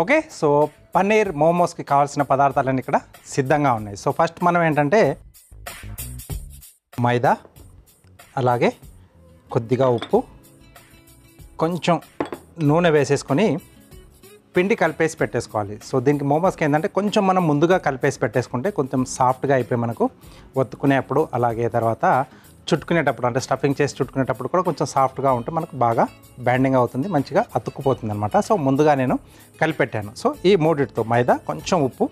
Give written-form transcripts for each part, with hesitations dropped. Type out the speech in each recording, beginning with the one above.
Okay, so paneer మోమోస్కి కావాల్సిన పదార్థాలన్నీ ఇక్కడ సిద్ధంగా ఉన్నాయి. సో ఫస్ట్ మనం ఏంటంటే మైదా, అలాగే కొద్దిగా ఉప్పు, కొంచెం నూనె వేసేసుకొని పిండి కలిపేసి పెట్టేసుకోవాలి. సో దీనికి మోమోస్కి ఏంటంటే కొంచెం మనం ముందుగా కలిపేసి పెట్టేసుకుంటే కొంచెం సాఫ్ట్గా అయిపోయి మనకు ఒత్తుకునేప్పుడు, అలాగే తర్వాత చుట్టుకునేటప్పుడు అంటే స్టఫింగ్ చేసి చుట్టుకునేటప్పుడు కూడా కొంచెం సాఫ్ట్గా ఉంటే మనకు బాగా బ్యాండింగ్ అవుతుంది, మంచిగా అతుక్కుపోతుంది అనమాట. సో ముందుగా నేను కలిపెట్టాను. సో ఈ మూడిటితో మైదా, కొంచెం ఉప్పు,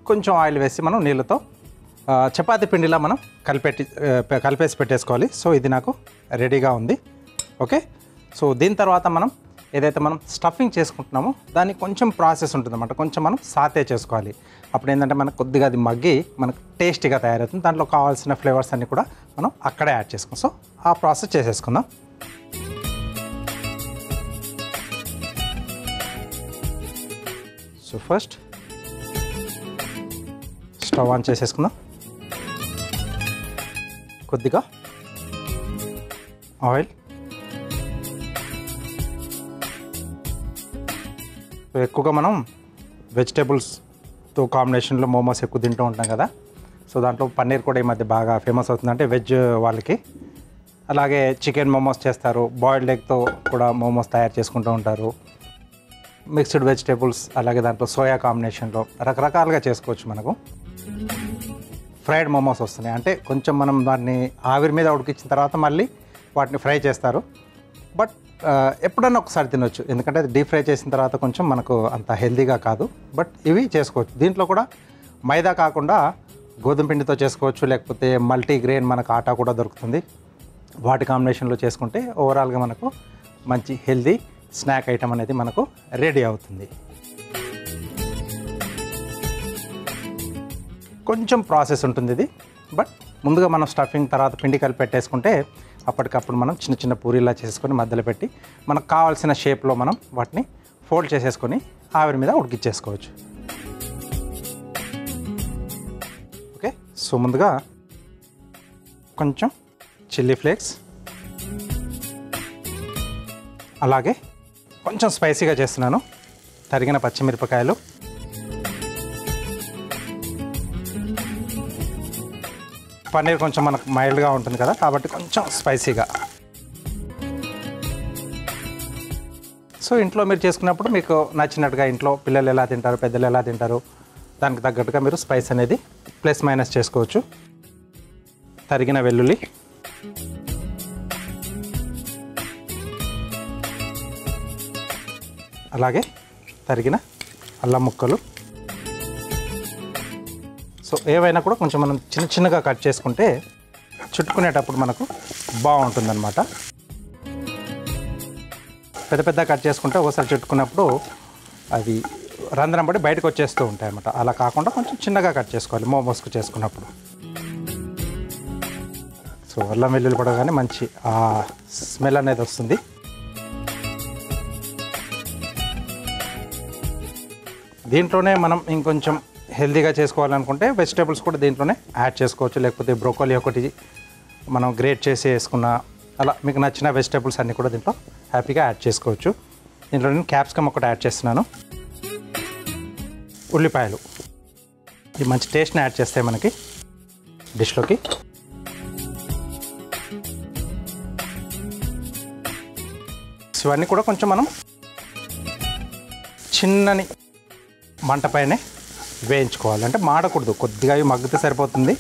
కొంచెం ఆయిల్ వేసి మనం నీళ్ళతో చపాతీ పిండిలా మనం కలిపేసి పెట్టేసుకోవాలి. సో ఇది నాకు రెడీగా ఉంది. ఓకే, సో దీని తర్వాత మనం ఏదైతే మనం స్టఫింగ్ చేసుకుంటున్నామో దానికి కొంచెం ప్రాసెస్ ఉంటుందన్నమాట. కొంచెం మనం సాతే చేసుకోవాలి. అప్పుడు ఏంటంటే మనకు కొద్దిగా అది మగ్గి మనకు టేస్టీగా తయారవుతుంది. దాంట్లో కావాల్సిన ఫ్లేవర్స్ అన్నీ కూడా మనం అక్కడే యాడ్ చేసుకుందాం. సో ఆ ప్రాసెస్ చేసేసుకుందాం. సో ఫస్ట్ స్టవ్ ఆన్ చేసేసుకుందాం. కొద్దిగా ఆయిల్, ఎక్కువగా మనం వెజిటేబుల్స్తో కాంబినేషన్లో మోమోస్ ఎక్కువ తింటూ ఉంటాం కదా. సో దాంట్లో పన్నీర్ కూడా ఈ మధ్య బాగా ఫేమస్ అవుతుంది, అంటే వెజ్ వాళ్ళకి. అలాగే చికెన్ మోమోస్ చేస్తారు, బాయిల్డ్ ఎగ్తో కూడా మోమోస్ తయారు చేసుకుంటూ ఉంటారు, మిక్స్డ్ వెజిటేబుల్స్, అలాగే దాంట్లో సోయా కాంబినేషన్లో రకరకాలుగా చేసుకోవచ్చు. మనకు ఫ్రైడ్ మోమోస్ వస్తున్నాయి, అంటే కొంచెం మనం దాన్ని ఆవిరి మీద ఉడికించిన తర్వాత మళ్ళీ వాటిని ఫ్రై చేస్తారు. బట్ ఎప్పుడన్నా ఒకసారి తినొచ్చు, ఎందుకంటే అది డీప్ ఫ్రై చేసిన తర్వాత కొంచెం మనకు అంత హెల్తీగా కాదు. బట్ ఇవి చేసుకోవచ్చు. దీంట్లో కూడా మైదా కాకుండా గోధుమ పిండితో చేసుకోవచ్చు, లేకపోతే మల్టీగ్రెయిన్ మనకు ఆటా కూడా దొరుకుతుంది. వాటి కాంబినేషన్లో చేసుకుంటే ఓవరాల్గా మనకు మంచి హెల్తీ స్నాక్ ఐటమ్ అనేది మనకు రెడీ అవుతుంది. కొంచెం ప్రాసెస్ ఉంటుంది ఇది. బట్ ముందుగా మనం స్టఫింగ్ తర్వాత పిండి కలిపి పెట్టేసుకుంటే అప్పటికప్పుడు మనం చిన్న చిన్న పూరీలా చేసుకొని మధ్యలో పెట్టి మనకు కావాల్సిన షేప్లో మనం వాటిని ఫోల్డ్ చేసేసుకొని ఆవిరి మీద ఉడికిచ్చేసుకోవచ్చు. ఓకే, సో ముందుగా కొంచెం చిల్లీ ఫ్లేక్స్, అలాగే కొంచెం స్పైసీగా చేస్తున్నాను తరిగిన పచ్చిమిరపకాయలు, పన్నీర్ కొంచెం మనకు మైల్డ్గా ఉంటుంది కదా కాబట్టి కొంచెం స్పైసీగా. సో ఇంట్లో మీరు చేసుకున్నప్పుడు మీకు నచ్చినట్టుగా, ఇంట్లో పిల్లలు ఎలా తింటారు, పెద్దలు ఎలా తింటారు, దానికి తగ్గట్టుగా మీరు స్పైస్ అనేది ప్లస్ మైనస్ చేసుకోవచ్చు. తరిగిన వెల్లుల్లి, అలాగే తరిగిన అల్లం ముక్కలు. సో ఏవైనా కూడా కొంచెం మనం చిన్న చిన్నగా కట్ చేసుకుంటే చుట్టుకునేటప్పుడు మనకు బాగుంటుందన్నమాట. పెద్ద పెద్ద కట్ చేసుకుంటే ఒకసారి చుట్టుకున్నప్పుడు అది రంధ్రం పడి బయటకు వచ్చేస్తూ ఉంటాయి అన్నమాట. అలా కాకుండా కొంచెం చిన్నగా కట్ చేసుకోవాలి మోమోస్కు చేసుకున్నప్పుడు. సో అల్లం వెల్లుల్లి పడగానే మంచి స్మెల్ అనేది వస్తుంది. దీంట్లోనే మనం ఇంకొంచెం హెల్తీగా చేసుకోవాలనుకుంటే వెజిటేబుల్స్ కూడా దీంట్లోనే యాడ్ చేసుకోవచ్చు, లేకపోతే బ్రోకోలీ ఒకటి మనం గ్రేట్ చేసి వేసుకున్న, అలా మీకు నచ్చిన వెజిటేబుల్స్ అన్నీ కూడా దీంట్లో హ్యాపీగా యాడ్ చేసుకోవచ్చు. దీంట్లో నేను క్యాప్సికమ్ ఒకటి యాడ్ చేస్తున్నాను, ఉల్లిపాయలు. ఇది మంచి టేస్ట్ని యాడ్ చేస్తాయి మనకి డిష్లోకి. ఇవన్నీ కూడా కొంచెం మనం చిన్నని మంట పైనే వేయించుకోవాలి, అంటే మాడకూడదు, కొద్దిగా అవి మగ్గితే సరిపోతుంది.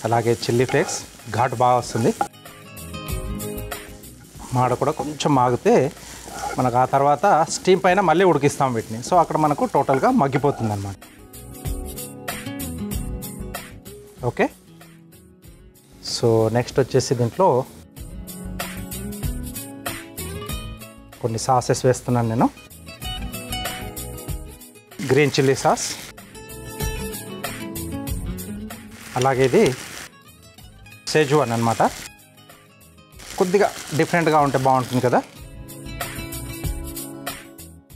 అలాగే చిల్లీ ఫ్లేక్స్ ఘాటు బాగా వస్తుంది. మాడ కూడా కొంచెం మాగితే మనకు ఆ తర్వాత స్టీమ్ పైన మళ్ళీ ఉడికిస్తాం వీటిని. సో అక్కడ మనకు టోటల్గా మగ్గిపోతుంది అన్నమాట. ఓకే, సో నెక్స్ట్ వచ్చేసి దీంట్లో కొన్ని సాసెస్ వేస్తున్నాను నేను. గ్రీన్ చిల్లీ సాస్, అలాగే ఇది సెజ్వాన్ అన్నమాట. కొద్దిగా డిఫరెంట్గా ఉంటే బాగుంటుంది కదా.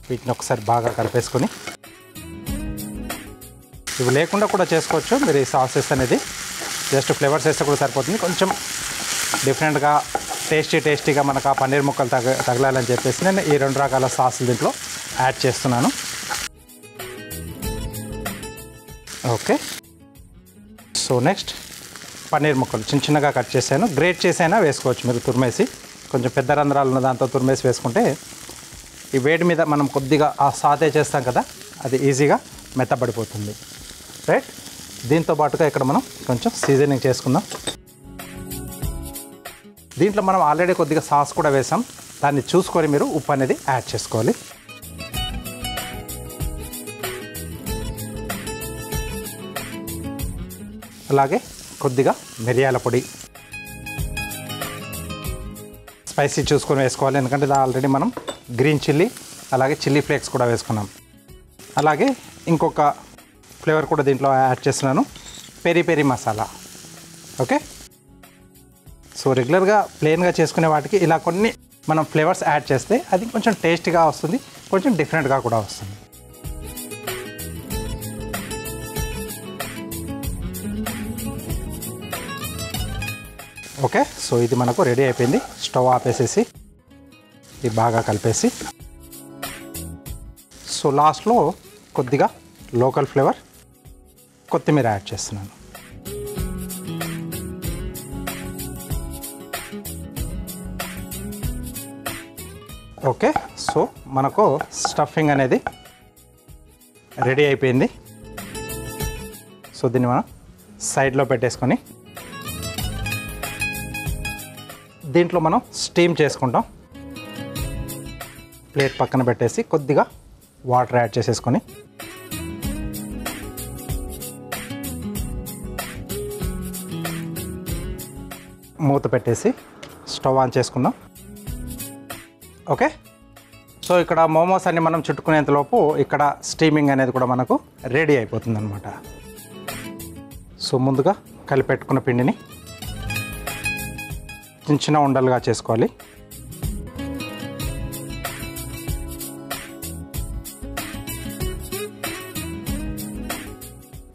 వీటిని ఒకసారి బాగా కలిపేసుకొని, ఇవి లేకుండా కూడా చేసుకోవచ్చు మీరు ఈ సాసెస్ అనేది. జస్ట్ ఫ్లేవర్స్ వేస్తే కూడా సరిపోతుంది. కొంచెం డిఫరెంట్గా టేస్టీగా మనకు ఆ పన్నీర్ ముక్కలు తగలాలని చెప్పేసి నేను ఈ 2 రకాల సాసులు దీంట్లో యాడ్ చేస్తున్నాను. ఓకే. సో నెక్స్ట్ పన్నీర్ ముక్కలు చిన్న చిన్నగా కట్ చేశాను. గ్రేట్ చేసైనా వేసుకోవచ్చు మీరు, తురిమేసి. కొంచెం పెద్ద రంధ్రాలు ఉన్న దాంతో తురిమేసి వేసుకుంటే ఈ వేడి మీద మనం కొద్దిగా ఆ సాతే చేస్తాం కదా, అది ఈజీగా మెత్తబడిపోతుంది. రైట్. దీంతో పాటుగా ఇక్కడ మనం కొంచెం సీజనింగ్ చేసుకుందాం. దీంట్లో మనం ఆల్రెడీ కొద్దిగా సాస్ కూడా వేసాం, దాన్ని చూసుకొని మీరు ఉప్పు అనేది యాడ్ చేసుకోవాలి. అలాగే కొద్దిగా మిరియాల పొడి, స్పైసీ చూసుకొని వేసుకోవాలి, ఎందుకంటే ఇది ఆల్రెడీ మనం గ్రీన్ చిల్లీ అలాగే చిల్లీ ఫ్లేక్స్ కూడా వేసుకున్నాం. అలాగే ఇంకొక ఫ్లేవర్ కూడా దీంట్లో యాడ్ చేస్తున్నాను, peri peri masala. Okay. So రెగ్యులర్గా ప్లెయిన్గా చేసుకునే వాటికి ఇలా కొన్ని మనం ఫ్లేవర్స్ యాడ్ చేస్తే అది కొంచెం టేస్టీగా వస్తుంది, కొంచెం డిఫరెంట్గా కూడా వస్తుంది. ఓకే. సో ఇది మనకు రెడీ అయిపోయింది. స్టవ్ ఆపేసేసి ఇది బాగా కలిపేసి, సో లాస్ట్లో కొద్దిగా లోకల్ ఫ్లేవర్ కొత్తిమీర యాడ్ చేస్తున్నాను. ఓకే. సో మనకు స్టఫింగ్ అనేది రెడీ అయిపోయింది. సో దీన్ని మనం సైడ్లో పెట్టేసుకొని దీంట్లో మనం స్టీమ్ చేసుకుంటాం. ప్లేట్ పక్కన పెట్టేసి కొద్దిగా వాటర్ యాడ్ చేసేసుకొని మూత పెట్టేసి స్టవ్ ఆన్ చేసుకుందాం. ఓకే. సో ఇక్కడ మోమోస్ అన్ని మనం చుట్టుకునేంతలోపు ఇక్కడ స్టీమింగ్ అనేది కూడా మనకు రెడీ అయిపోతుంది అన్నమాట. సో ముందుగా కలిపెట్టుకున్న పిండిని చిన్న చిన్న ఉండలుగా చేసుకోవాలి.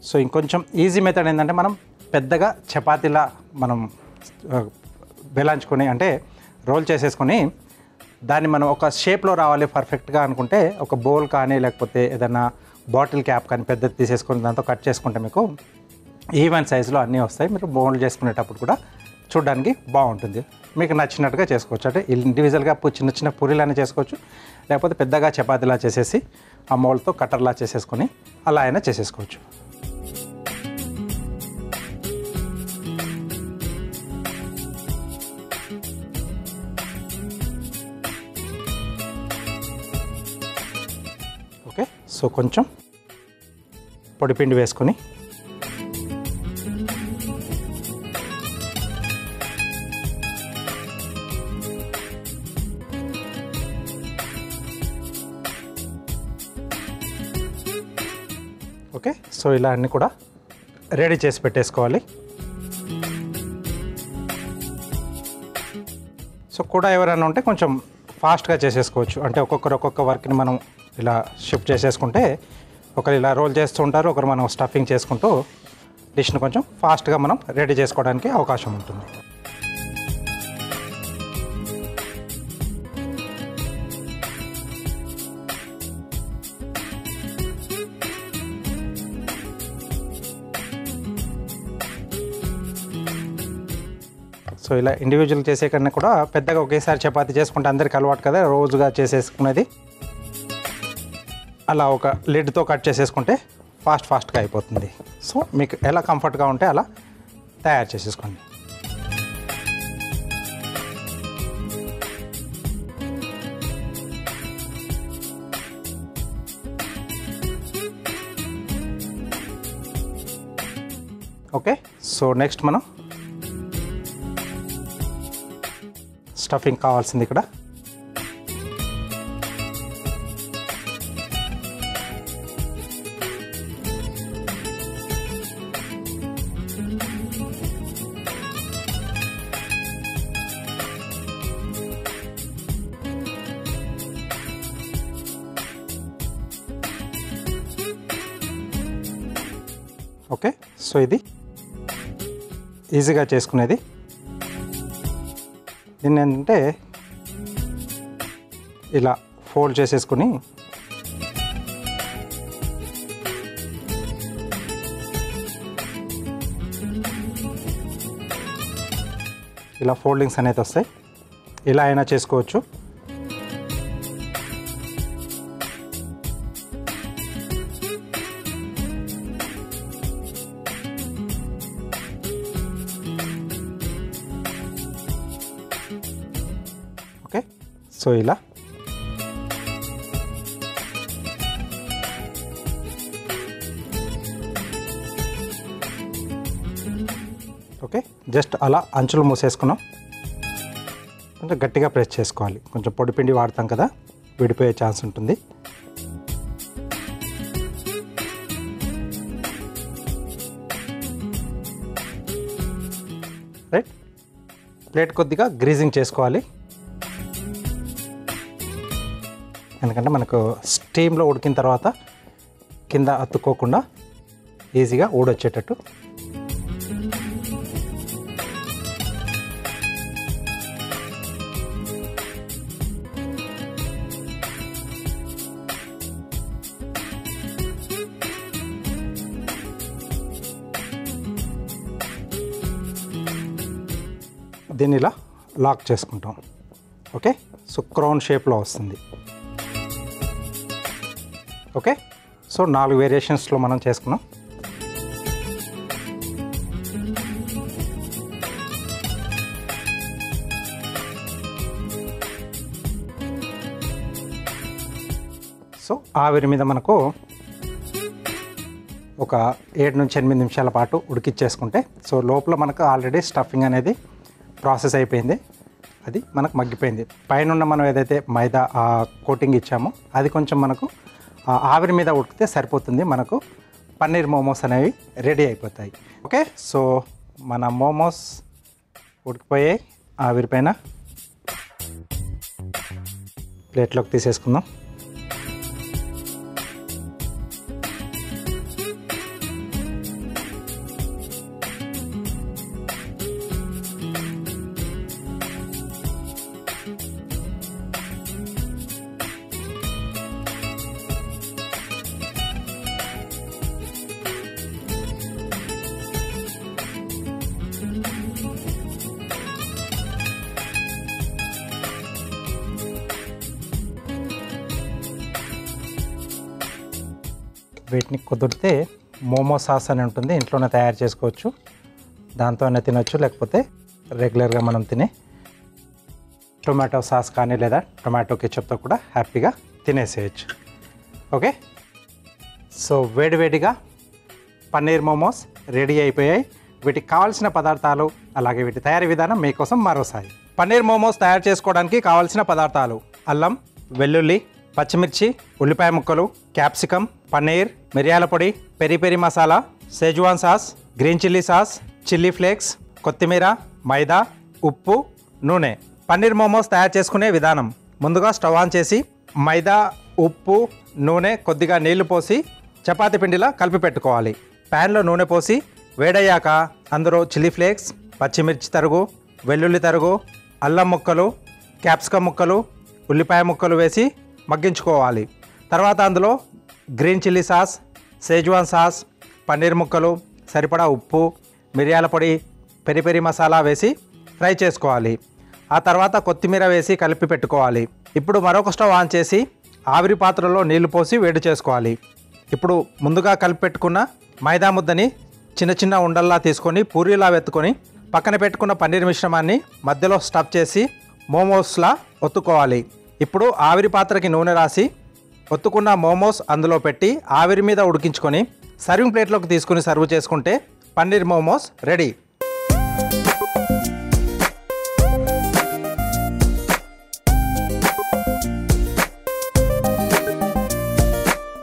సో ఇంకొంచెం ఈజీ మెథడ్ ఏంటంటే మనం పెద్దగా చపాతీలా మనం బెలాంచుకొని అంటే రోల్ చేసేసుకొని దాన్ని మనం ఒక షేప్లో రావాలి పర్ఫెక్ట్గా అనుకుంటే ఒక బౌల్ కానీ లేకపోతే ఏదైనా బాటిల్ క్యాప్ కానీ పెద్దది తీసేసుకొని దాంతో కట్ చేసుకుంటే మీకు ఈవెన్ సైజులో అన్నీ వస్తాయి. మీరు బౌల్ చేసుకునేటప్పుడు కూడా చూడడానికి బాగుంటుంది. మీకు నచ్చినట్టుగా చేసుకోవచ్చు. అంటే ఇండివిజువల్గా చిన్న చిన్న పూరీలానే చేసుకోవచ్చు, లేకపోతే పెద్దగా చపాతీలా చేసేసి ఆ మౌల్తో కట్టర్లా చేసేసుకొని అలా అయినా చేసేసుకోవచ్చు. ఓకే. సో కొంచెం పొడిపిండి వేసుకొని ఓకే. సో ఇలా అన్నీ కూడా రెడీ చేసి పెట్టేసుకోవాలి. సో కూడా ఎవరైనా ఉంటే కొంచెం ఫాస్ట్గా చేసేసుకోవచ్చు. అంటే ఒక్కొక్క వర్క్ని మనం ఇలా షిఫ్ట్ చేసేసుకుంటే ఒకరు ఇలా రోల్ చేస్తూ ఉంటారు, ఒకరు మనం స్టఫింగ్ చేసుకుంటూ డిష్ను కొంచెం ఫాస్ట్గా మనం రెడీ చేసుకోవడానికి అవకాశం ఉంటుంది. సో ఇలా ఇండివిజువల్ చేసే కన్నా కూడా పెద్దగా ఒకేసారి చపాతీ చేసుకుంటే అందరికి అలవాటు కదా రోజుగా చేసేసుకునేది. అలా ఒక లిడ్తో కట్ చేసేసుకుంటే ఫాస్ట్గా అయిపోతుంది. సో మీకు ఎలా కంఫర్ట్గా ఉంటే అలా తయారు చేసేసుకోండి. ఓకే. సో నెక్స్ట్ మనం స్టఫింగ్ కావాల్సింది ఇక్కడ ఓకే. సో ఇది ఈజీగా చేసుకునేది. దీన్ని ఏంటంటే ఇలా ఫోల్డ్ చేసేసుకుని ఇలా ఫోల్డింగ్స్ అనేది వస్తాయి. ఇలా అయినా చేసుకోవచ్చు. ఓకే, సో ఇలా ఓకే, జస్ట్ అలా అంచులు మూసేసుకున్నాం. కొంచెం గట్టిగా ప్రెస్ చేసుకోవాలి. కొంచెం పొడిపిండి వాడతాం కదా, విడిపోయే ఛాన్స్ ఉంటుంది. రైట్, ప్లేట్ కొద్దిగా గ్రీజింగ్ చేసుకోవాలి. ఎందుకంటే మనకు స్టీమ్లో ఉడికిన తర్వాత కింద అతుక్కోకుండా ఈజీగా ఊడొచ్చేటట్టు. దీన్ని ఇలా లాక్ చేసుకుంటాం. ఓకే, సో క్రౌన్ షేప్లో వస్తుంది. ఓకే, సో 4 వేరియేషన్స్లో మనం చేసుకున్నాం. సో ఆవిరి మీద మనకు ఒక 7 నుంచి 8 నిమిషాల పాటు ఉడికిచ్చేసుకుంటే, సో లోపల మనకు ఆల్రెడీ స్టఫింగ్ అనేది ప్రాసెస్ అయిపోయింది. అది మనకు మగ్గిపోయింది. పైన మనం ఏదైతే మైదా కోటింగ్ ఇచ్చామో అది కొంచెం మనకు ఆవిరి మీద ఉడికితే సరిపోతుంది. మనకు పన్నీర్ మోమోస్ అనేవి రెడీ అయిపోతాయి. ఓకే, సో మన మోమోస్ ఉడికిపోయాయి. ఆవిరి పైన ప్లేట్లోకి తీసేసుకుందాం. వీటిని కుదిరితే మోమో సాస్ అని ఉంటుంది, ఇంట్లోనే తయారు చేసుకోవచ్చు. దాంతోనే తినొచ్చు, లేకపోతే రెగ్యులర్గా మనం తినే టొమాటో సాస్ కానీ లేదా టొమాటో కెచప్తో కూడా హ్యాపీగా తినేసేయచ్చు. ఓకే, సో వేడివేడిగా పన్నీర్ మోమోస్ రెడీ అయిపోయాయి. వీటికి కావాల్సిన పదార్థాలు అలాగే వీటి తయారీ విధానం మీకోసం మరోసారి. పన్నీర్ మోమోస్ తయారు చేసుకోవడానికి కావాల్సిన పదార్థాలు: అల్లం, వెల్లుల్లి, పచ్చిమిర్చి, ఉల్లిపాయ ముక్కలు, క్యాప్సికమ్, పన్నీర్, మిరియాల పొడి, peri peri masala, Schezwan sauce, green chilli sauce, chilli flakes, కొత్తిమీర, మైదా, ఉప్పు, నూనె. పన్నీర్ మోమోస్ తయారు చేసుకునే విధానం: ముందుగా స్టవ్ ఆన్ చేసి మైదా, ఉప్పు, నూనె, కొద్దిగా నీళ్లు పోసి చపాతీ పిండిలా కలిపి పెట్టుకోవాలి. ప్యాన్లో నూనె పోసి వేడయ్యాక అందులో చిల్లీ ఫ్లేక్స్, పచ్చిమిర్చి తరుగు, వెల్లుల్లి తరుగు, అల్లం ముక్కలు, క్యాప్సికమ్ ముక్కలు, ఉల్లిపాయ ముక్కలు వేసి మగ్గించుకోవాలి. తర్వాత అందులో green chilli sauce, Schezwan sauce, paneer ముక్కలు, సరిపడా ఉప్పు, మిరియాల పొడి, పెరి పెరి మసాలా వేసి ఫ్రై చేసుకోవాలి. ఆ తర్వాత కొత్తిమీర వేసి కలిపి పెట్టుకోవాలి. ఇప్పుడు మరొక స్టవ్ ఆన్ చేసి ఆవిరి పాత్రలో నీళ్లు పోసి వేడి చేసుకోవాలి. ఇప్పుడు ముందుగా కలిపి పెట్టుకున్న మైదా ముద్దని చిన్న చిన్న ఉండల్లా తీసుకొని పూరీలా వెత్తుకొని పక్కన పెట్టుకున్న పన్నీర్ మిశ్రమాన్ని మధ్యలో స్టఫ్ చేసి మోమోస్లా ఒత్తుకోవాలి. ఇప్పుడు ఆవిరి పాత్రకి నూనె రాసి ఒత్తుకున్న మోమోస్ అందులో పెట్టి ఆవిరి మీద ఉడికించుకొని సర్వింగ్ ప్లేట్లోకి తీసుకుని సర్వ్ చేసుకుంటే పన్నీర్ మోమోస్ రెడీ.